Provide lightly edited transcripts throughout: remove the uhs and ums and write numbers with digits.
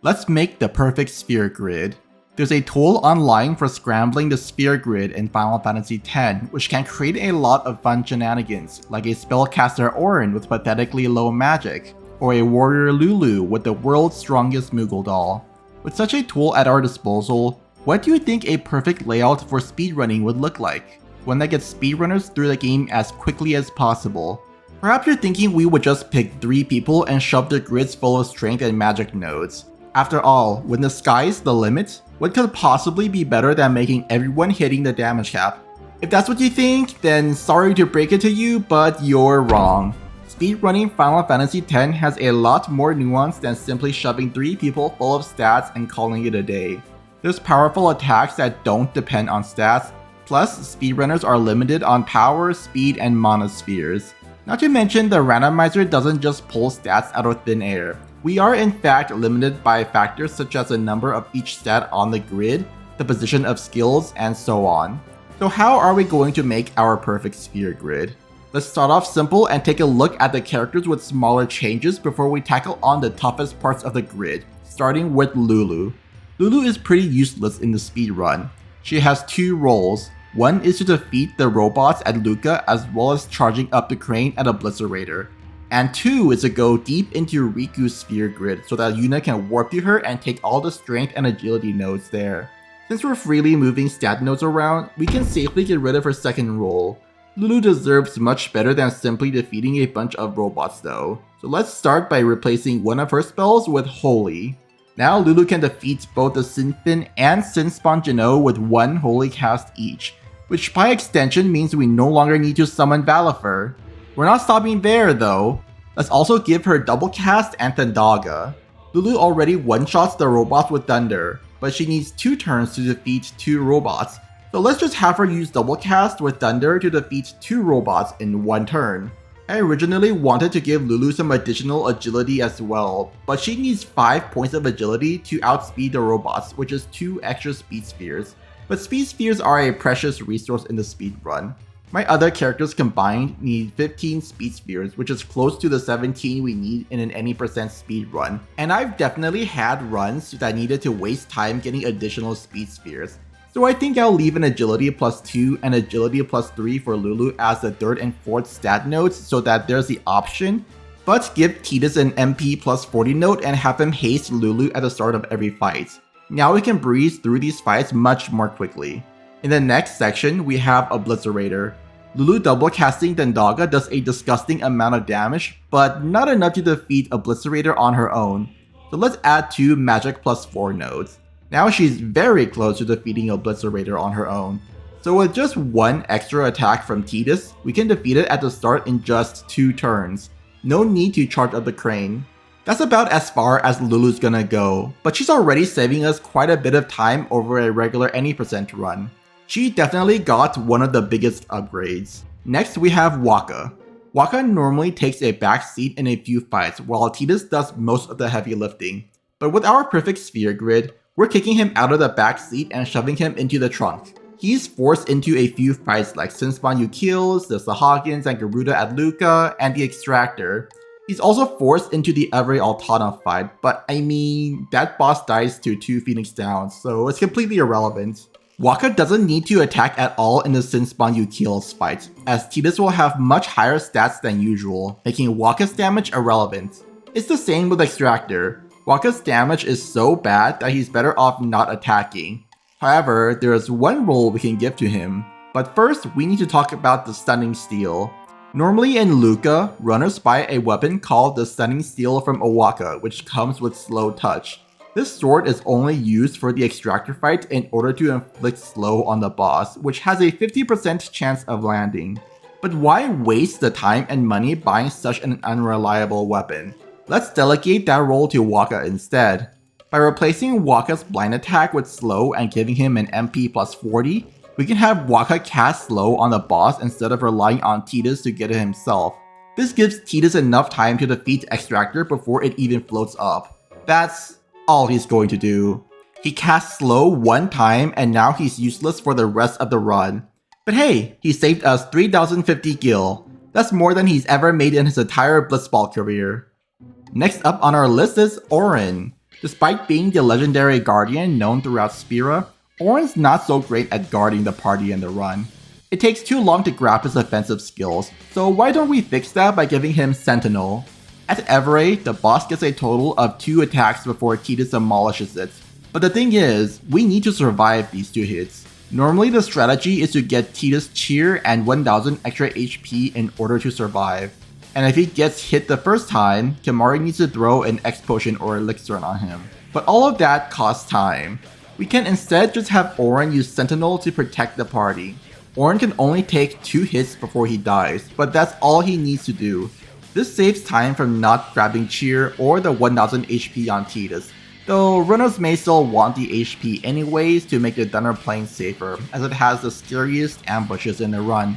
Let's make the perfect sphere grid. There's a tool online for scrambling the sphere grid in Final Fantasy X, which can create a lot of fun shenanigans, like a spellcaster Auron with pathetically low magic, or a warrior Lulu with the world's strongest Moogle doll. With such a tool at our disposal, what do you think a perfect layout for speedrunning would look like? One that gets speedrunners through the game as quickly as possible. Perhaps you're thinking we would just pick 3 people and shove the grids full of strength and magic nodes. After all, when the sky's the limit, what could possibly be better than making everyone hitting the damage cap? If that's what you think, then sorry to break it to you, but you're wrong. Speedrunning Final Fantasy X has a lot more nuance than simply shoving 3 people full of stats and calling it a day. There's powerful attacks that don't depend on stats, plus speedrunners are limited on power, speed, and mana spheres. Not to mention the randomizer doesn't just pull stats out of thin air. We are in fact limited by factors such as the number of each stat on the grid, the position of skills, and so on. So how are we going to make our perfect sphere grid? Let's start off simple and take a look at the characters with smaller changes before we tackle on the toughest parts of the grid, starting with Lulu. Lulu is pretty useless in the speedrun. She has 2 roles. One is to defeat the robots at Luca as well as charging up the crane at Obliterator. And 2 is to go deep into Riku's sphere grid so that Yuna can warp to her and take all the strength and agility nodes there. Since we're freely moving stat nodes around, we can safely get rid of her second role. Lulu deserves much better than simply defeating a bunch of robots though. So let's start by replacing one of her spells with Holy. Now Lulu can defeat both the Sinfin and Sinspawn Jino with 1 Holy cast each, which by extension means we no longer need to summon Valifer. We're not stopping there though. Let's also give her double cast and Thundaga. Lulu already one-shots the robots with Thunder, but she needs 2 turns to defeat 2 robots. So let's just have her use double cast with Thunder to defeat 2 robots in 1 turn. I originally wanted to give Lulu some additional agility as well, but she needs 5 points of agility to outspeed the robots, which is 2 extra speed spheres. But speed spheres are a precious resource in the speedrun. My other characters combined need 15 speed spheres, which is close to the 17 we need in an any percent speed run. And I've definitely had runs that needed to waste time getting additional speed spheres. So I think I'll leave an agility +2 and agility +3 for Lulu as the 3rd and 4th stat nodes so that there's the option, but give Tidus an MP +40 node and have him haste Lulu at the start of every fight. Now we can breeze through these fights much more quickly. In the next section, we have Obliterator. Lulu double casting Thundaga does a disgusting amount of damage, but not enough to defeat Obliterator on her own. So let's add 2 magic +4 nodes. Now she's very close to defeating Obliterator on her own. So with just 1 extra attack from Tidus, we can defeat it at the start in just 2 turns. No need to charge up the crane. That's about as far as Lulu's gonna go, but she's already saving us quite a bit of time over a regular any percent run. She definitely got one of the biggest upgrades. Next we have Wakka. Wakka normally takes a back seat in a few fights while Tidus does most of the heavy lifting. But with our perfect sphere grid, we're kicking him out of the back seat and shoving him into the trunk. He's forced into a few fights like Sinspawn Yukils, the Sahagins and Garuda at Luca, and the Extractor. He's also forced into the Every Altana fight, but I mean, that boss dies to 2 Phoenix Downs, so it's completely irrelevant. Wakka doesn't need to attack at all in the Sinspawn Yukils fight, as Tidus will have much higher stats than usual, making Wakka's damage irrelevant. It's the same with Extractor. Wakka's damage is so bad that he's better off not attacking. However, there is one role we can give to him. But first, we need to talk about the Stunning Steel. Normally in Luca, runners buy a weapon called the Stunning Steel from Owaka, which comes with slow touch. This sword is only used for the Extractor fight in order to inflict slow on the boss, which has a 50% chance of landing. But why waste the time and money buying such an unreliable weapon? Let's delegate that role to Wakka instead. By replacing Wakka's blind attack with slow and giving him an MP +40, we can have Wakka cast slow on the boss instead of relying on Tidus to get it himself. This gives Tidus enough time to defeat Extractor before it even floats up. That's all he's going to do. He casts slow 1 time and now he's useless for the rest of the run. But hey, he saved us 3050 gil. That's more than he's ever made in his entire Blitzball career. Next up on our list is Auron. Despite being the legendary guardian known throughout Spira, Auron's not so great at guarding the party in the run. It takes too long to grab his offensive skills, so why don't we fix that by giving him Sentinel? At Everay, the boss gets a total of 2 attacks before Tidus demolishes it. But the thing is, we need to survive these 2 hits. Normally the strategy is to get Tidus Cheer and 1000 extra HP in order to survive. And if he gets hit the first time, Kimahri needs to throw an X potion or elixir on him. But all of that costs time. We can instead just have Auron use Sentinel to protect the party. Auron can only take 2 hits before he dies, but that's all he needs to do. This saves time from not grabbing Cheer or the 1000 HP on Tidus, though runners may still want the HP anyways to make the Dunner playing safer, as it has the scariest ambushes in the run.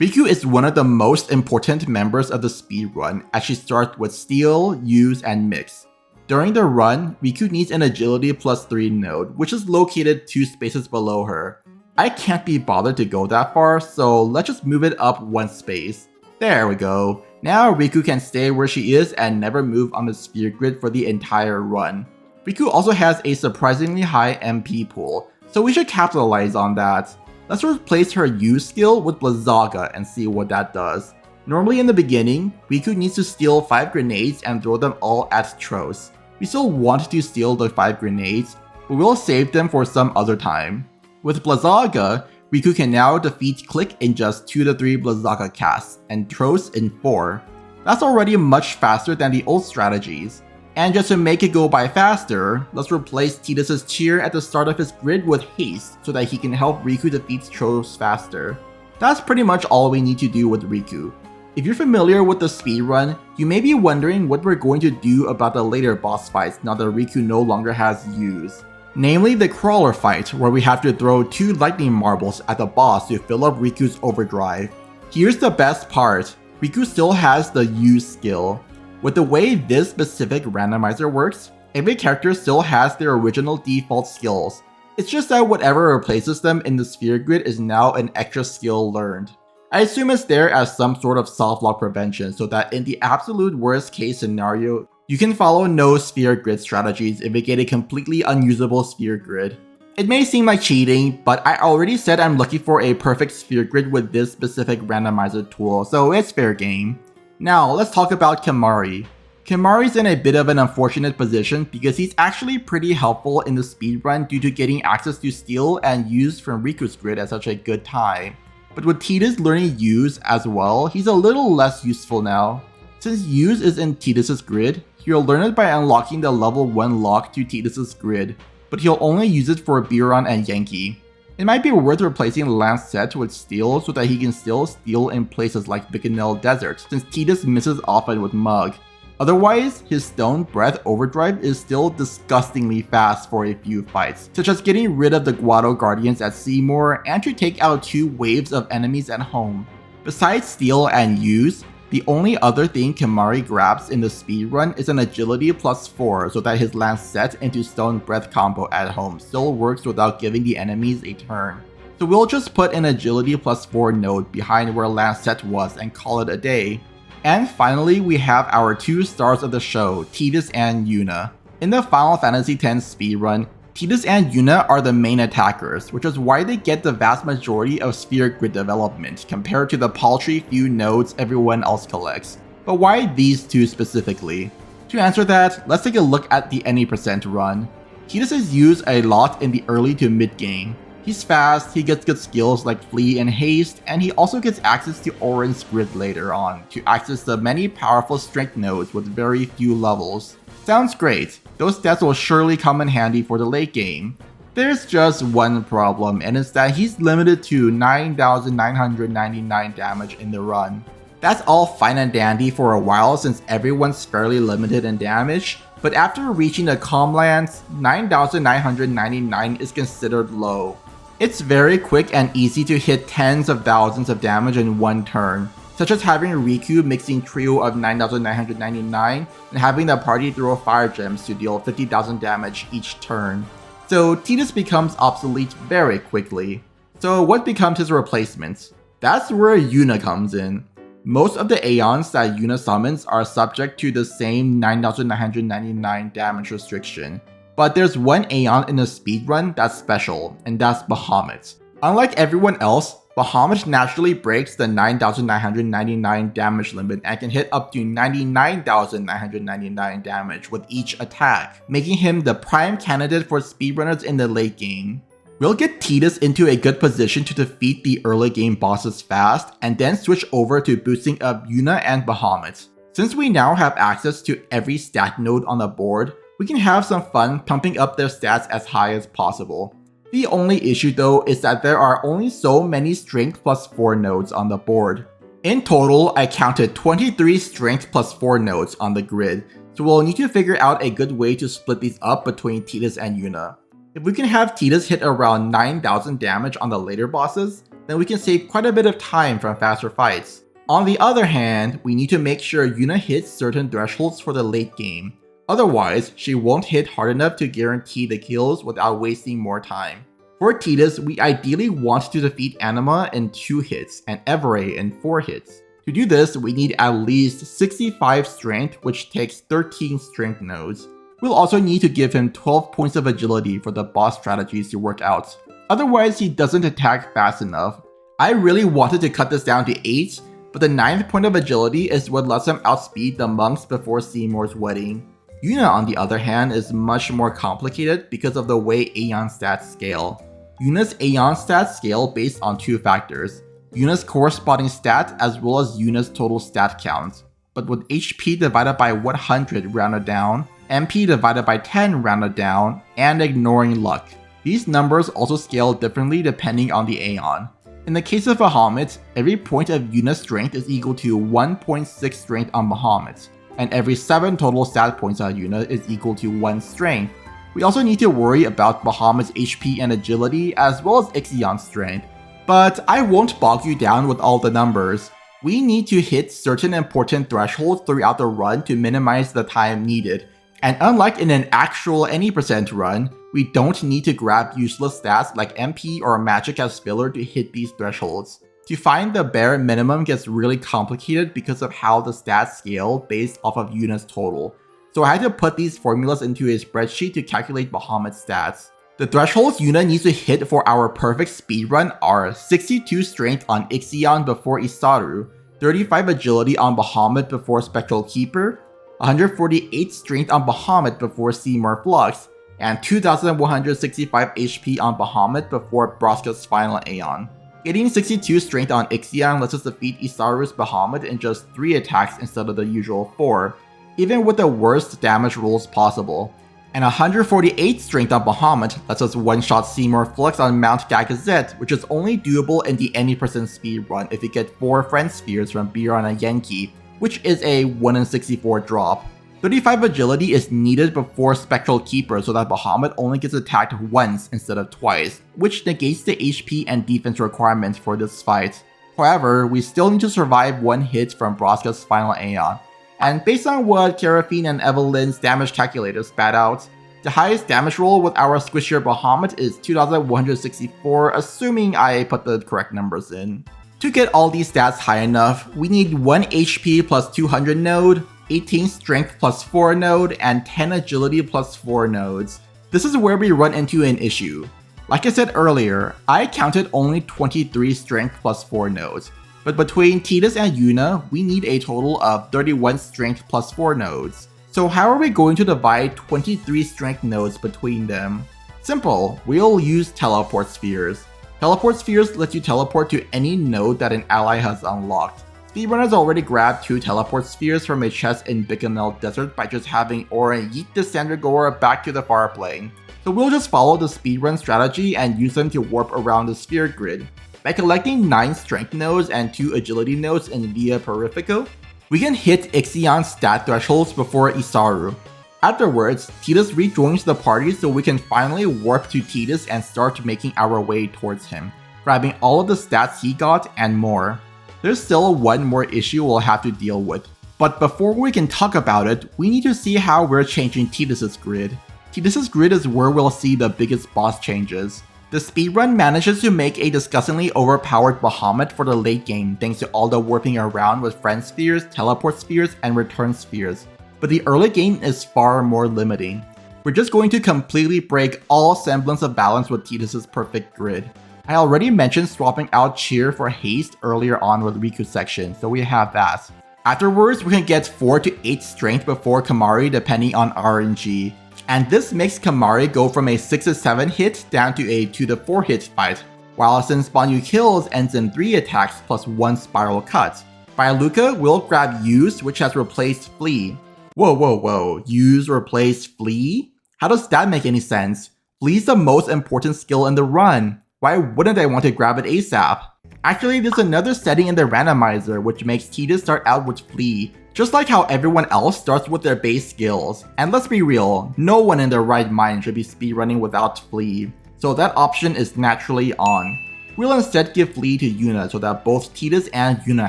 Rikku is one of the most important members of the speedrun, as she starts with Steal, Use, and Mix. During the run, Rikku needs an Agility +3 node, which is located 2 spaces below her. I can't be bothered to go that far, so let's just move it up 1 space. There we go. Now Rikku can stay where she is and never move on the sphere grid for the entire run. Rikku also has a surprisingly high MP pool, so we should capitalize on that. Let's replace her Use skill with Blizzaga and see what that does. Normally in the beginning, Rikku needs to steal 5 grenades and throw them all at Tros. We still want to steal the 5 grenades, but we'll save them for some other time. With Blizzaga, Rikku can now defeat Click in just 2 to 3 Blizzaga casts, and Tros in 4. That's already much faster than the old strategies. And just to make it go by faster, let's replace Tidus' Cheer at the start of his grid with Haste so that he can help Rikku defeat Tros faster. That's pretty much all we need to do with Rikku. If you're familiar with the speedrun, you may be wondering what we're going to do about the later boss fights now that Rikku no longer has Use. Namely the crawler fight, where we have to throw 2 lightning marbles at the boss to fill up Rikku's overdrive. Here's the best part, Rikku still has the Use skill. With the way this specific randomizer works, every character still has their original default skills. It's just that whatever replaces them in the sphere grid is now an extra skill learned. I assume it's there as some sort of soft lock prevention so that in the absolute worst case scenario, you can follow no sphere grid strategies if you get a completely unusable sphere grid. It may seem like cheating, but I already said I'm looking for a perfect sphere grid with this specific randomizer tool, so it's fair game. Now let's talk about Kimahri. Kimahri's in a bit of an unfortunate position because he's actually pretty helpful in the speedrun due to getting access to Steal and Use from Riku's grid at such a good time. But with Tidus learning Use as well, he's a little less useful now. Since Use is in Tidus' grid, he'll learn it by unlocking the level 1 lock to Tidus' grid, but he'll only use it for Biron and Yankee. It might be worth replacing Lancet with Steal so that he can still steal in places like Bikanel Desert, since Tidus misses often with Mug. Otherwise, his Stone Breath Overdrive is still disgustingly fast for a few fights, such as getting rid of the Guado Guardians at Seymour and to take out 2 waves of enemies at home. Besides Steal and Use, the only other thing Kimahri grabs in the speedrun is an Agility +4 so that his Lancet into Stone Breath combo at home still works without giving the enemies a turn. So we'll just put an Agility +4 node behind where Lancet was and call it a day. And finally, we have our 2 stars of the show, Tidus and Yuna. In the Final Fantasy X speedrun, Tidus and Yuna are the main attackers, which is why they get the vast majority of sphere grid development compared to the paltry few nodes everyone else collects. But why these 2 specifically? To answer that, let's take a look at the any % run. Tidus is used a lot in the early to mid game. He's fast, he gets good skills like Flee and Haste, and he also gets access to Auron's grid later on to access the many powerful strength nodes with very few levels. Sounds great, those stats will surely come in handy for the late game. There's just one problem, and it's that he's limited to 9,999 damage in the run. That's all fine and dandy for a while since everyone's fairly limited in damage, but after reaching the Calmlands, 9,999 is considered low. It's very quick and easy to hit tens of thousands of damage in one turn, such as having Rikku mixing trio of 9,999 and having the party throw fire gems to deal 50,000 damage each turn. So Tidus becomes obsolete very quickly. So what becomes his replacement? That's where Yuna comes in. Most of the Aeons that Yuna summons are subject to the same 9999 damage restriction, but there's one Aeon in the speedrun that's special, and that's Bahamut. Unlike everyone else, Bahamut naturally breaks the 9999 damage limit and can hit up to 99,999 damage with each attack, making him the prime candidate for speedrunners in the late game. We'll get Tidus into a good position to defeat the early game bosses fast, and then switch over to boosting up Yuna and Bahamut. Since we now have access to every stat node on the board, we can have some fun pumping up their stats as high as possible. The only issue though is that there are only so many strength plus 4 nodes on the board. In total, I counted 23 strength plus 4 nodes on the grid, so we'll need to figure out a good way to split these up between Tidus and Yuna. If we can have Tidus hit around 9,000 damage on the later bosses, then we can save quite a bit of time from faster fights. On the other hand, we need to make sure Yuna hits certain thresholds for the late game. Otherwise, she won't hit hard enough to guarantee the kills without wasting more time. For Tidus, we ideally want to defeat Anima in 2 hits and Evere in 4 hits. To do this, we need at least 65 strength, which takes 13 strength nodes. We'll also need to give him 12 points of agility for the boss strategies to work out. Otherwise, he doesn't attack fast enough. I really wanted to cut this down to 8, but the 9th point of agility is what lets him outspeed the monks before Seymour's wedding. Yuna, on the other hand, is much more complicated because of the way Aeon stats scale. Yuna's Aeon stats scale based on 2 factors, Yuna's corresponding stat as well as Yuna's total stat count, but with HP divided by 100 rounded down, MP divided by 10 rounded down, and ignoring luck. These numbers also scale differently depending on the Aeon. In the case of Bahamut, every point of Yuna's strength is equal to 1.6 strength on Bahamut, and every 7 total stat points on Yuna is equal to 1 strength. We also need to worry about Bahamut's HP and agility as well as Ixion's strength, but I won't bog you down with all the numbers. We need to hit certain important thresholds throughout the run to minimize the time needed, and unlike in an actual any percent run, we don't need to grab useless stats like MP or magic as filler to hit these thresholds. To find the bare minimum gets really complicated because of how the stats scale based off of Yuna's total, so I had to put these formulas into a spreadsheet to calculate Bahamut's stats. The thresholds Yuna needs to hit for our perfect speedrun are 62 strength on Ixion before Isaru, 35 agility on Bahamut before Spectral Keeper, 148 strength on Bahamut before Seymour Flux, and 2165 HP on Bahamut before Broska's final Aeon. Getting 62 strength on Ixion lets us defeat Isaru's Bahamut in just 3 attacks instead of the usual 4, even with the worst damage rolls possible. And 148 strength on Bahamut lets us one-shot Seymour Flux on Mount Gagazet, which is only doable in the any percent speedrun if you get 4 Friend Spheres from Biran Yenki, which is a 1 in 64 drop. 35 agility is needed before Spectral Keeper so that Bahamut only gets attacked once instead of twice, which negates the HP and defense requirements for this fight. However, we still need to survive 1 hit from Broska's final Aeon, and based on what Seraphine and Evelyn's damage calculator spat out, the highest damage roll with our squishier Bahamut is 2164, assuming I put the correct numbers in. To get all these stats high enough, we need 1 HP plus 200 node, 18 strength plus 4 node, and 10 agility plus 4 nodes. This is where we run into an issue. Like I said earlier, I counted only 23 strength plus 4 nodes, but between Tidus and Yuna, we need a total of 31 strength plus 4 nodes. So how are we going to divide 23 strength nodes between them? Simple, we'll use teleport spheres. Teleport spheres let you teleport to any node that an ally has unlocked. Speedrunners already grabbed 2 teleport spheres from a chest in Bicanel Desert by just having Auron yeet the Sandragora back to the far plane. So we'll just follow the speedrun strategy and use them to warp around the sphere grid. By collecting 9 strength nodes and 2 agility nodes in Via Purifico, we can hit Ixion's stat thresholds before Isaru. Afterwards, Tidus rejoins the party so we can finally warp to Tidus and start making our way towards him, grabbing all of the stats he got and more. There's still one more issue we'll have to deal with, but before we can talk about it, we need to see how we're changing Tidus's grid. Tidus's grid is where we'll see the biggest boss changes. The speedrun manages to make a disgustingly overpowered Bahamut for the late game thanks to all the warping around with friend spheres, teleport spheres, and return spheres, but the early game is far more limiting. We're just going to completely break all semblance of balance with Tidus's perfect grid. I already mentioned swapping out Cheer for Haste earlier on with Riku's section, so we have that. Afterwards, we can get 4 to 8 strength before Kamari depending on RNG. And this makes Kamari go from a 6 to 7 hit down to a 2 to 4 hit fight, while since Banyu kills ends in 3 attacks plus 1 spiral cut. Byaluka will grab Use, which has replaced Flee. Whoa, Use replaced Flee? How does that make any sense? Flee's the most important skill in the run. Why wouldn't I want to grab it ASAP? Actually, there's another setting in the randomizer which makes Tidus start out with Flee, just like how everyone else starts with their base skills. And let's be real, no one in their right mind should be speedrunning without Flee, so that option is naturally on. We'll instead give Flee to Yuna so that both Tidus and Yuna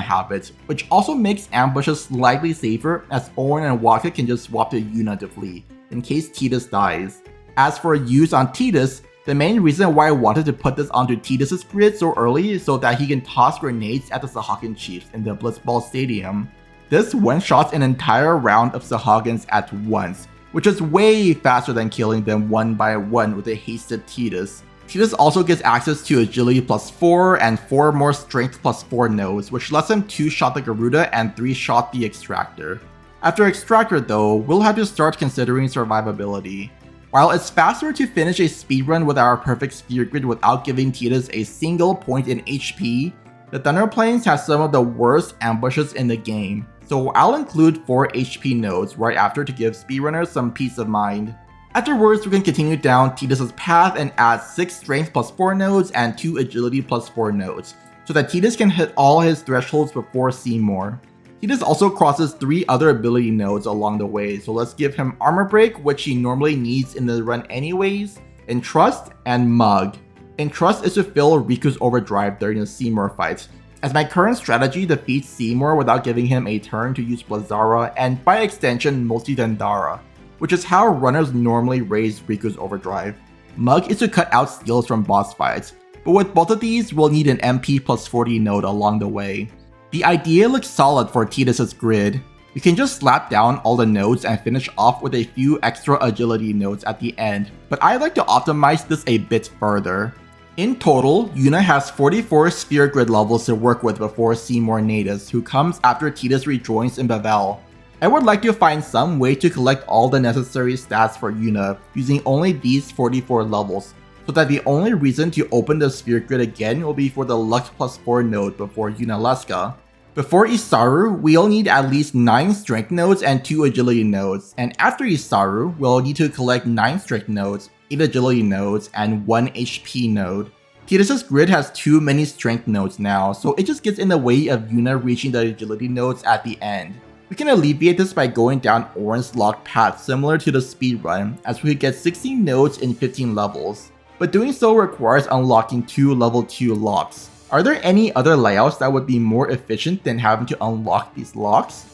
have it, which also makes ambushes slightly safer as Orin and Waka can just swap to Yuna to Flee, in case Tidus dies. As for use on Tidus, the main reason why I wanted to put this onto Tidus' grid so early is so that he can toss grenades at the Sahagin Chiefs in the Blitzball Stadium. This one-shots an entire round of Sahagins at once, which is way faster than killing them one by one with a hasted Tidus. Tidus also gets access to Agility plus 4 and 4 more Strength plus 4 nodes, which lets him 2-shot the Garuda and 3-shot the Extractor. After Extractor though, we'll have to start considering survivability. While it's faster to finish a speedrun with our perfect sphere grid without giving Tidus a single point in HP, the Thunder Plains has some of the worst ambushes in the game, so I'll include 4 HP nodes right after to give speedrunners some peace of mind. Afterwards, we can continue down Tidus' path and add 6 Strength plus 4 nodes and 2 Agility plus 4 nodes, so that Tidus can hit all his thresholds before Seymour. Tidus also crosses 3 other ability nodes along the way, so let's give him Armor Break, which he normally needs in the run anyways, Entrust, and Mug. Entrust is to fill Riku's overdrive during the Seymour fight, as my current strategy defeats Seymour without giving him a turn to use Blazara and by extension mostly Dandara, which is how runners normally raise Riku's overdrive. Mug is to cut out steals from boss fights, but with both of these we'll need an MP plus 40 node along the way. The idea looks solid for Tidus' grid. You can just slap down all the nodes and finish off with a few extra agility nodes at the end, but I like to optimize this a bit further. In total, Yuna has 44 sphere grid levels to work with before Seymour Natus, who comes after Tidus rejoins in Bavel. I would like to find some way to collect all the necessary stats for Yuna using only these 44 levels, so that the only reason to open the sphere grid again will be for the Lux plus 4 node before Yunalesca. Before Isaru, we'll need at least 9 strength nodes and 2 agility nodes, and after Isaru, we'll need to collect 9 strength nodes, 8 agility nodes, and 1 HP node. Tidus' grid has too many strength nodes now, so it just gets in the way of Yuna reaching the agility nodes at the end. We can alleviate this by going down Orin's locked path similar to the speedrun, as we could get 16 nodes in 15 levels, but doing so requires unlocking 2 level 2 locks. Are there any other layouts that would be more efficient than having to unlock these locks?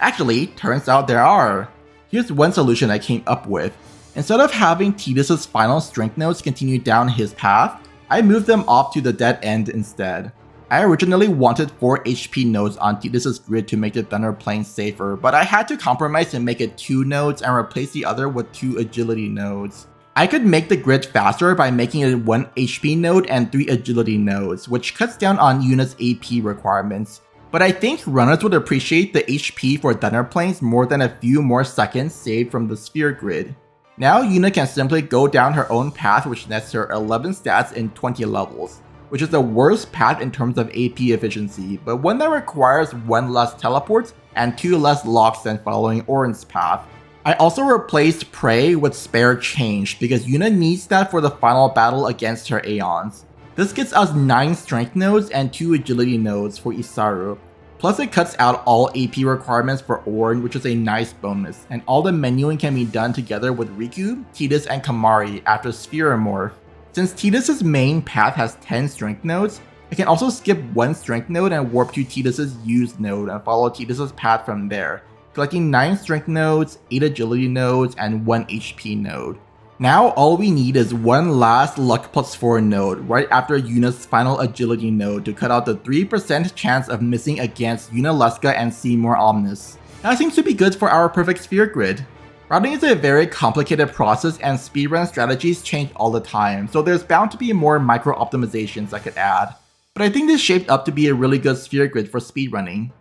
Actually, turns out there are. Here's one solution I came up with. Instead of having Tidus' final strength nodes continue down his path, I moved them off to the dead end instead. I originally wanted 4 HP nodes on Tidus' grid to make the Thunder Plains safer, but I had to compromise and make it 2 nodes and replace the other with 2 agility nodes. I could make the grid faster by making it 1 HP node and 3 agility nodes, which cuts down on Yuna's AP requirements. But I think runners would appreciate the HP for Thunder Plains more than a few more seconds saved from the sphere grid. Now Yuna can simply go down her own path which nets her 11 stats in 20 levels, which is the worst path in terms of AP efficiency, but one that requires 1 less teleport and 2 less locks than following Orin's path. I also replaced Prey with Spare Change because Yuna needs that for the final battle against her Aeons. This gets us 9 strength nodes and 2 agility nodes for Isaru. Plus it cuts out all AP requirements for Orin, which is a nice bonus, and all the menuing can be done together with Riku, Tidus, and Kamari after Sphere Morph. Since Tidus' main path has 10 strength nodes, I can also skip 1 strength node and warp to Tidus' used node and follow Tidus' path from there, collecting 9 strength nodes, 8 agility nodes, and 1 HP node. Now all we need is one last luck plus 4 node right after Yuna's final agility node to cut out the 3% chance of missing against Yunalesca and Seymour Omnis. That seems to be good for our perfect sphere grid. Routing is a very complicated process and speedrun strategies change all the time, so there's bound to be more micro optimizations I could add. But I think this shaped up to be a really good sphere grid for speedrunning.